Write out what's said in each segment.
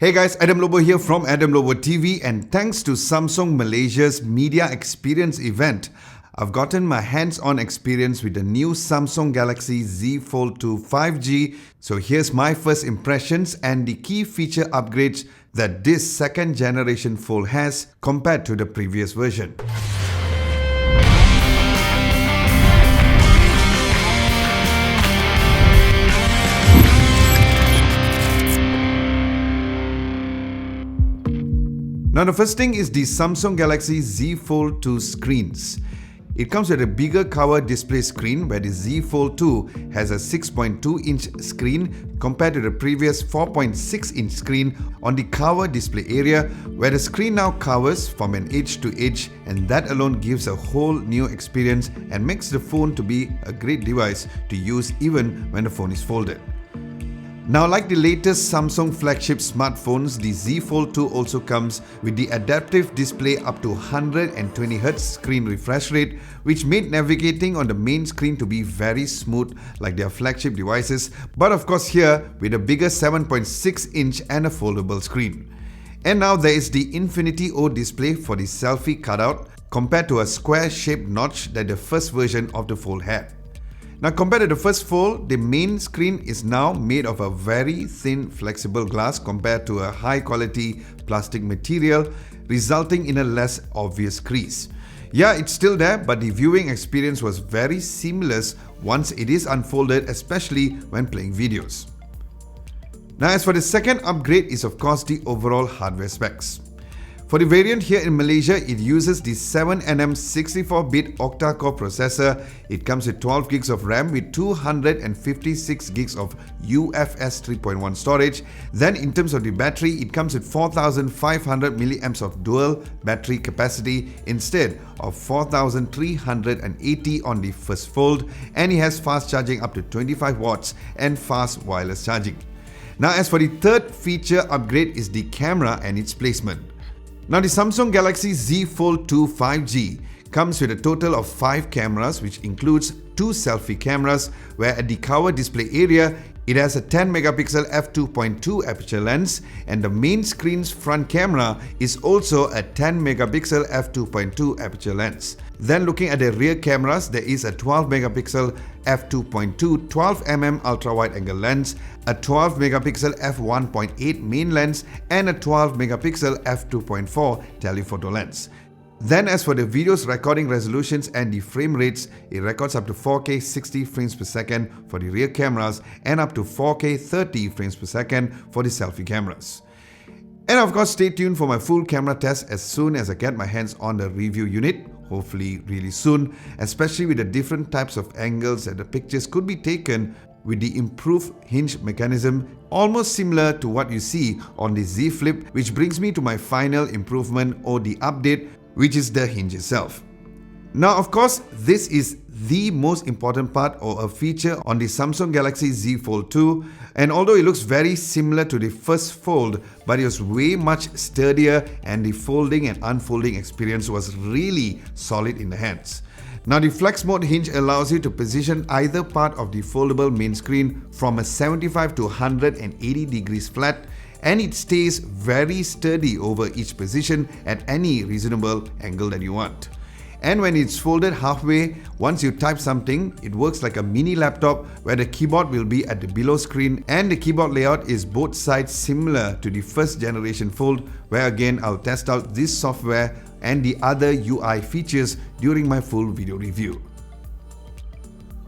Hey guys, Adam Lobo here from Adam Lobo TV, and thanks to Samsung Malaysia's Media Experience event, I've gotten my hands-on experience with the new Samsung Galaxy Z Fold 2 5G. So here's my first impressions and the key feature upgrades that this second generation Fold has compared to the previous version. Now the first thing is the Samsung Galaxy Z Fold 2 screens. It comes with a bigger cover display screen where the Z Fold 2 has a 6.2-inch screen compared to the previous 4.6-inch screen on the cover display area, where the screen now covers from an edge to edge, and that alone gives a whole new experience and makes the phone to be a great device to use even when the phone is folded. Now, like the latest Samsung flagship smartphones, the Z Fold 2 also comes with the adaptive display up to 120Hz screen refresh rate, which made navigating on the main screen to be very smooth like their flagship devices, but of course here with a bigger 7.6-inch and a foldable screen. And now there is the Infinity O display for the selfie cutout compared to a square-shaped notch that the first version of the Fold had. Now, compared to the first Fold, the main screen is now made of a very thin flexible glass compared to a high-quality plastic material, resulting in a less obvious crease. Yeah, it's still there, but the viewing experience was very seamless once it is unfolded, especially when playing videos. Now, as for the second upgrade is of course the overall hardware specs. For the variant here in Malaysia, it uses the 7nm 64-bit octa-core processor. It comes with 12 gigs of RAM with 256 gigs of UFS 3.1 storage. Then in terms of the battery, it comes with 4500 mAh of dual battery capacity instead of 4380 on the first Fold, and it has fast charging up to 25 watts and fast wireless charging. Now, as for the third feature upgrade is the camera and its placement. Now, the Samsung Galaxy Z Fold 2 5G comes with a total of 5 cameras, which includes 2 selfie cameras, where at the cover display area, it has a 10-megapixel f2.2 aperture lens, and the main screen's front camera is also a 10-megapixel f2.2 aperture lens. Then looking at the rear cameras, there is a 12-megapixel f2.2 12mm ultra-wide-angle lens, a 12-megapixel f1.8 main lens, and a 12-megapixel f2.4 telephoto lens. Then as for the video's recording resolutions and the frame rates, it records up to 4K 60 frames per second for the rear cameras and up to 4K 30 frames per second for the selfie cameras. And of course, stay tuned for my full camera test as soon as I get my hands on the review unit, hopefully really soon, especially with the different types of angles that the pictures could be taken with the improved hinge mechanism, almost similar to what you see on the Z Flip, which brings me to my final improvement or the update, which is the hinge itself. Now, of course, this is the most important part or a feature on the Samsung Galaxy Z Fold 2, and although it looks very similar to the first Fold, but it was way much sturdier and the folding and unfolding experience was really solid in the hands. Now, the Flex Mode hinge allows you to position either part of the foldable main screen from a 75 to 180 degrees flat, and it stays very sturdy over each position at any reasonable angle that you want. And when it's folded halfway, once you type something, it works like a mini laptop where the keyboard will be at the below screen, and the keyboard layout is both sides similar to the first generation Fold, where again I'll test out this software and the other UI features during my full video review.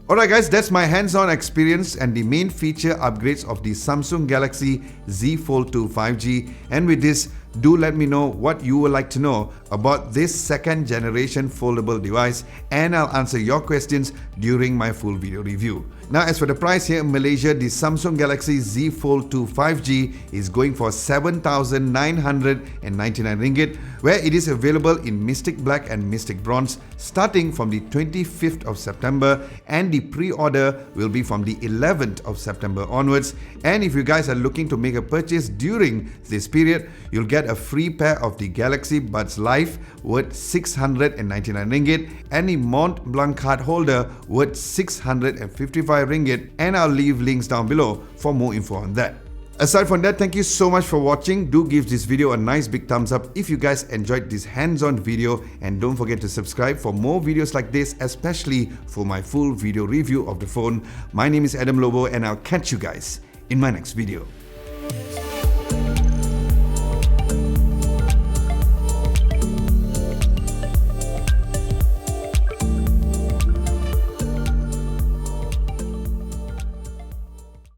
Alright guys, that's my hands-on experience and the main feature upgrades of the Samsung Galaxy Z Fold 2 5G, and with this, do let me know what you would like to know about this second generation foldable device, and I'll answer your questions during my full video review. Now, as for the price here in Malaysia, the Samsung Galaxy Z Fold 2 5G is going for 7,999 ringgit, where it is available in Mystic Black and Mystic Bronze starting from the 25th of September, and the pre-order will be from the 11th of September onwards. And if you guys are looking to make a purchase during this period, you'll get a free pair of the Galaxy Buds Live worth 699 ringgit and a Mont Blanc card holder worth 655 ringgit, and I'll leave links down below for more info on that. Aside from that, thank you so much for watching. Do give this video a nice big thumbs up if you guys enjoyed this hands-on video, and don't forget to subscribe for more videos like this, especially for my full video review of the phone. My name is Adam Lobo, and I'll catch you guys in my next video.